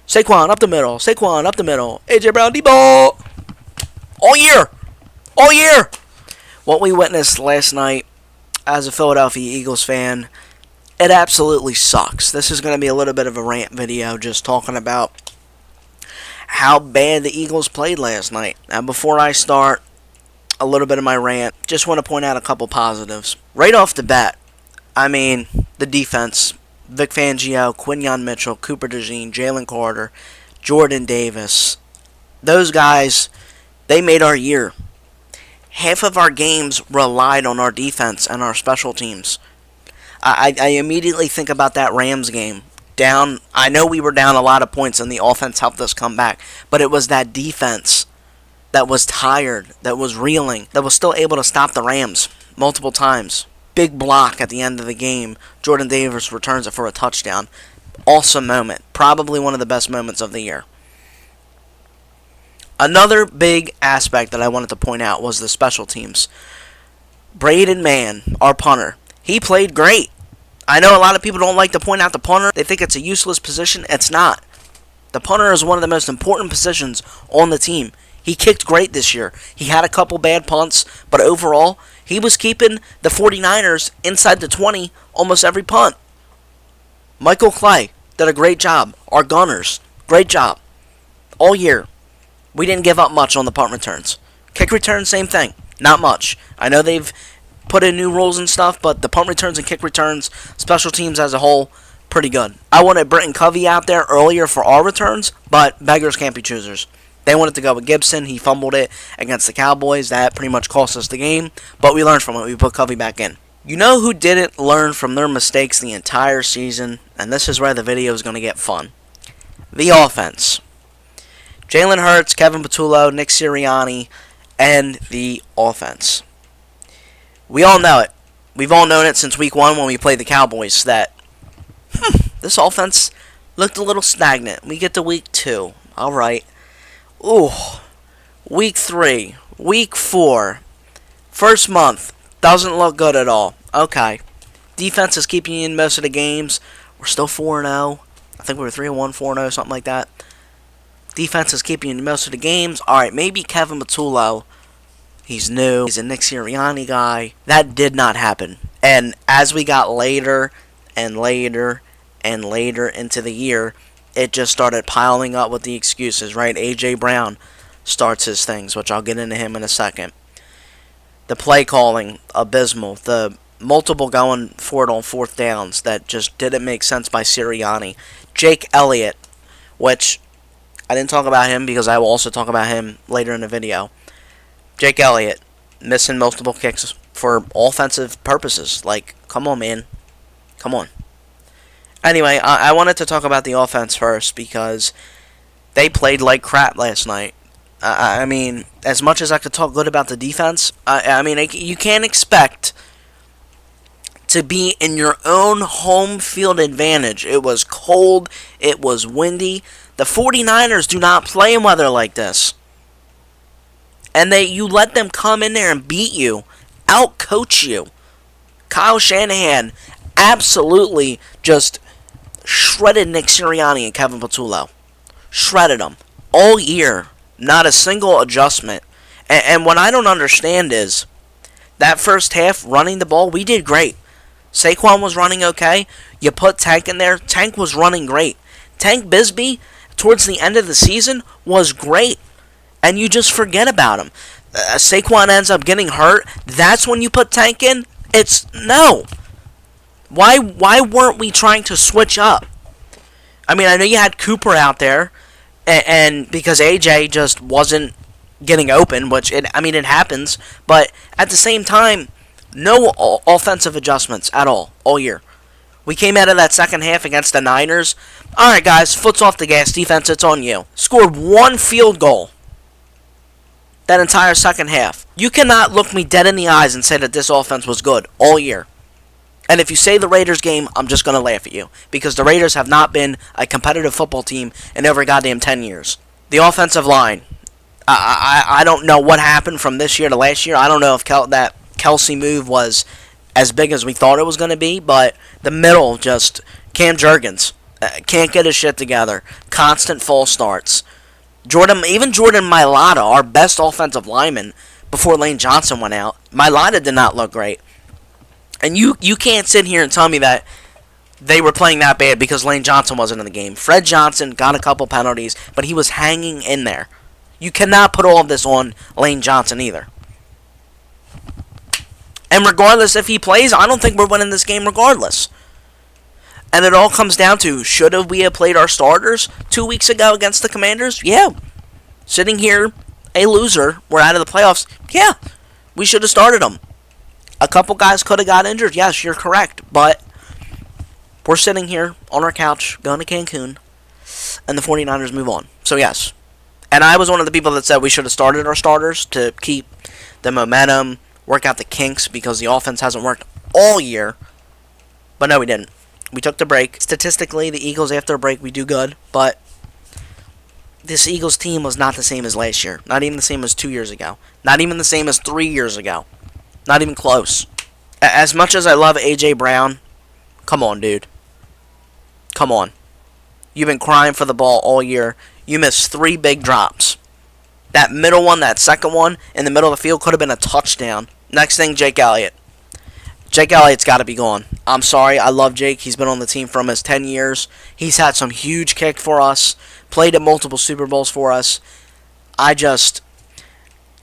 Saquon up the middle. Saquon up the middle. AJ Brown, deep ball. All year. All year. What we witnessed last night as a Philadelphia Eagles fan, it absolutely sucks. This is going to be a little bit of a rant video just talking about how bad the Eagles played last night. Now, before I start a little bit of my rant, just want to point out a couple positives. Right off the bat, I mean, the defense, Vic Fangio, Quinyon Mitchell, Cooper DeJean, Jalen Carter, Jordan Davis, those guys, they made our year. Half of our games relied on our defense and our special teams. I immediately think about that Rams game. Down, I know we were down a lot of points and the offense helped us come back, but it was that defense that was tired, that was reeling, that was still able to stop the Rams multiple times. Big block at the end of the game. Jordan Davis returns it for a touchdown. Awesome moment. Probably one of the best moments of the year. Another big aspect that I wanted to point out was the special teams. Braden Mann, our punter, he played great. I know a lot of people don't like to point out the punter. They think it's a useless position. It's not. The punter is one of the most important positions on the team. He kicked great this year. He had a couple bad punts, but overall, he was keeping the 49ers inside the 20 almost every punt. Michael Clay did a great job. Our gunners, great job. All year, we didn't give up much on the punt returns. Kick returns, same thing. Not much. I know they've put in new rules and stuff, but the punt returns and kick returns, special teams as a whole, pretty good. I wanted Britton Covey out there earlier for our returns, but beggars can't be choosers. They wanted to go with Gibson. He fumbled it against the Cowboys. That pretty much cost us the game, but we learned from it. We put Covey back in. You know who didn't learn from their mistakes the entire season? And this is where the video is going to get fun. The offense. Jalen Hurts, Kevin Patullo, Nick Sirianni, and the offense. We all know it. We've all known it since week 1 when we played the Cowboys that this offense looked a little stagnant. We get to week 2. All right. Ooh. Week 3. Week 4. First month. Doesn't look good at all. Okay. Defense is keeping you in most of the games. We're still 4-0. I think we were 3-1, 4-0, something like that. Defense is keeping you in most of the games. Alright, maybe Kevin Patullo. He's new. He's a Nick Sirianni guy. That did not happen. And as we got later and later and later into the year, it just started piling up with the excuses, right? A.J. Brown starts his things, which I'll get into him in a second. The play calling, abysmal. The multiple going for it on fourth downs that just didn't make sense by Sirianni. Jake Elliott, which I didn't talk about him because I will also talk about him later in the video. Jake Elliott, missing multiple kicks for offensive purposes. Like, come on, man. Come on. Anyway, I wanted to talk about the offense first because they played like crap last night. I mean, as much as I could talk good about the defense, I mean, you can't expect to be in your own home field advantage. It was cold. It was windy. The 49ers do not play in weather like this. And you let them come in there and beat you, out-coach you. Kyle Shanahan absolutely just shredded Nick Sirianni and Kevin Patullo. Shredded them all year. Not a single adjustment. And what I don't understand is that first half running the ball, we did great. Saquon was running okay. You put Tank in there. Tank was running great. Tank Bisbee, towards the end of the season, was great. And you just forget about him. Saquon ends up getting hurt. That's when you put Tank in? No. Why weren't we trying to switch up? I mean, I know you had Cooper out there, and because AJ just wasn't getting open, which, it happens. But at the same time, no offensive adjustments at all year. We came out of that second half against the Niners. All right, guys, foot's off the gas. Defense, it's on you. Scored 1 field goal that entire second half. You cannot look me dead in the eyes and say that this offense was good all year. And if you say the Raiders game, I'm just going to laugh at you. Because the Raiders have not been a competitive football team in over goddamn 10 years. The offensive line. I don't know what happened from this year to last year. I don't know if that Kelsey move was as big as we thought it was going to be. But the middle, just Cam Jurgens. Can't get his shit together. Constant false starts. Even Jordan Mailata, our best offensive lineman, before Lane Johnson went out, Mailata did not look great. And you can't sit here and tell me that they were playing that bad because Lane Johnson wasn't in the game. Fred Johnson got a couple penalties, but he was hanging in there. You cannot put all of this on Lane Johnson either. And regardless if he plays, I don't think we're winning this game regardless. And it all comes down to, should we have played our starters 2 weeks ago against the Commanders? Yeah. Sitting here, a loser, we're out of the playoffs. Yeah, we should have started them. A couple guys could have got injured. Yes, you're correct. But we're sitting here on our couch, going to Cancun, and the 49ers move on. So yes. And I was one of the people that said we should have started our starters to keep the momentum, work out the kinks, because the offense hasn't worked all year. But no, we didn't. We took the break. Statistically, the Eagles, after a break, we do good. But this Eagles team was not the same as last year. Not even the same as 2 years ago. Not even the same as 3 years ago. Not even close. As much as I love A.J. Brown, come on, dude. Come on. You've been crying for the ball all year. You missed 3 big drops. That middle one, that second one, in the middle of the field could have been a touchdown. Next thing, Jake Elliott. Jake Elliott's got to be gone. I'm sorry. I love Jake. He's been on the team for almost 10 years. He's had some huge kick for us. Played at multiple Super Bowls for us.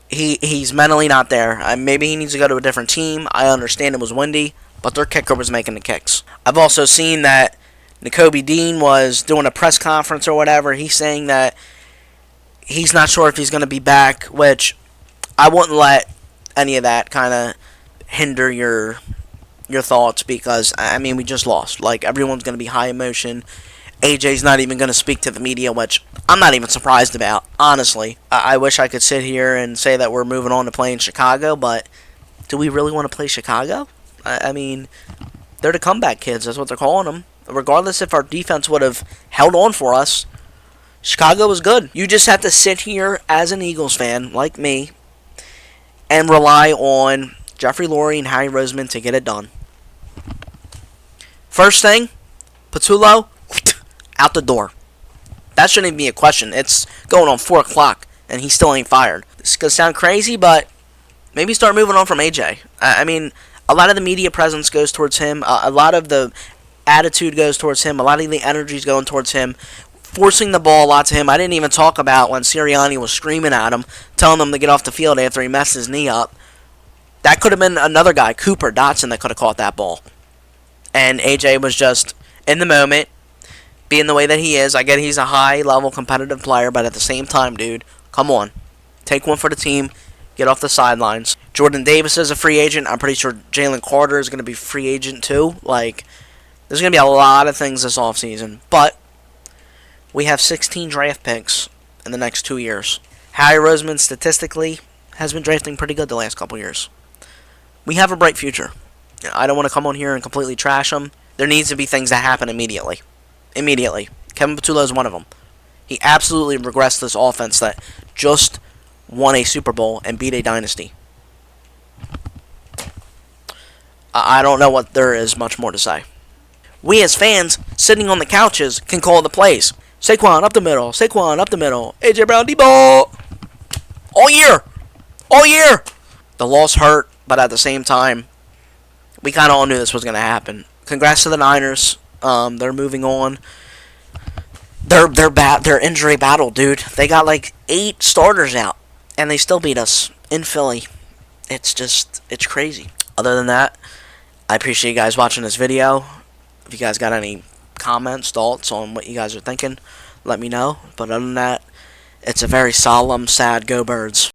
He's mentally not there. Maybe he needs to go to a different team. I understand it was windy, but their kicker was making the kicks. I've also seen that Nakobe Dean was doing a press conference or whatever. He's saying that he's not sure if he's going to be back, which I wouldn't let any of that kind of hinder your thoughts, because I mean, we just lost. Like, everyone's going to be high emotion. AJ's not even going to speak to the media, which I'm not even surprised about, honestly. I wish I could sit here and say that we're moving on to playing Chicago, but do we really want to play Chicago? I mean, they're the comeback kids. That's what they're calling them. Regardless if our defense would have held on for us, Chicago was good. You just have to sit here as an Eagles fan, like me, and rely on Jeffrey Lurie and Harry Roseman to get it done. First thing, Patullo, out the door. That shouldn't even be a question. It's going on 4 o'clock, and he still ain't fired. This is going to sound crazy, but maybe start moving on from AJ. I mean, a lot of the media presence goes towards him. A lot of the attitude goes towards him. A lot of the energy is going towards him. Forcing the ball a lot to him. I didn't even talk about when Sirianni was screaming at him, telling him to get off the field after he messed his knee up. That could have been another guy, Cooper Dotson, that could have caught that ball. And AJ was just in the moment, being the way that he is. I get he's a high-level competitive player, but at the same time, dude, come on. Take one for the team. Get off the sidelines. Jordan Davis is a free agent. I'm pretty sure Jalen Carter is going to be free agent too. Like, there's going to be a lot of things this offseason. But we have 16 draft picks in the next 2 years. Harry Roseman, statistically, has been drafting pretty good the last couple years. We have a bright future. I don't want to come on here and completely trash him. There needs to be things that happen immediately. Immediately. Kevin Patullo is one of them. He absolutely regressed this offense that just won a Super Bowl and beat a dynasty. I don't know what there is much more to say. We as fans, sitting on the couches, can call the plays. Saquon up the middle. Saquon up the middle. AJ Brown, deep ball. All year. All year. The loss hurt, but at the same time, we kind of all knew this was going to happen. Congrats to the Niners. They're moving on. They're injury battle, dude. They got like 8 starters out, and they still beat us in Philly. It's crazy. Other than that, I appreciate you guys watching this video. If you guys got any comments, thoughts on what you guys are thinking, let me know. But other than that, it's a very solemn, sad Go Birds.